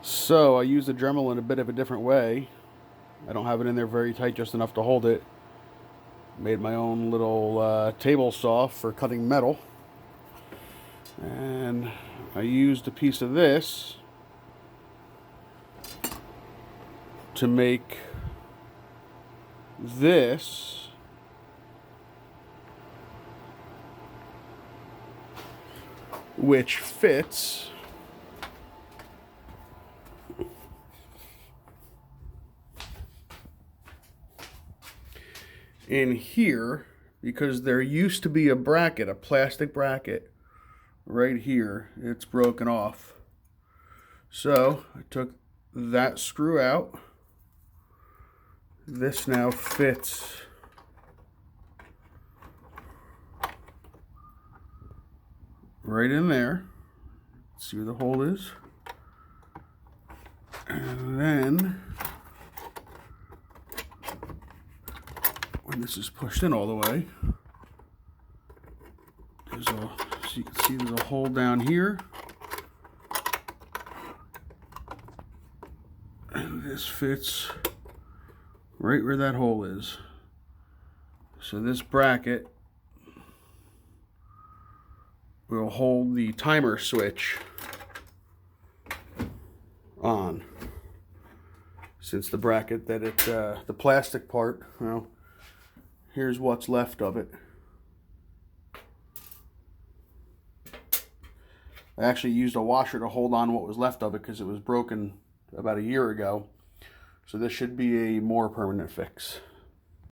So I use the Dremel in a bit of a different way. I don't have it in there very tight, just enough to hold it. Made my own little table saw for cutting metal. And I used a piece of this to make this, which fits in here, because there used to be a bracket, a plastic bracket right here. It's broken off. So I took that screw out. This now fits right in there. See where the hole is? And then when this is pushed in all the way, so you can see there's a hole down here. And this fits right where that hole is. So this bracket will hold the timer switch on. Since the bracket that the plastic part, well, here's what's left of it. I actually used a washer to hold on what was left of it because it was broken about a year ago. So this should be a more permanent fix.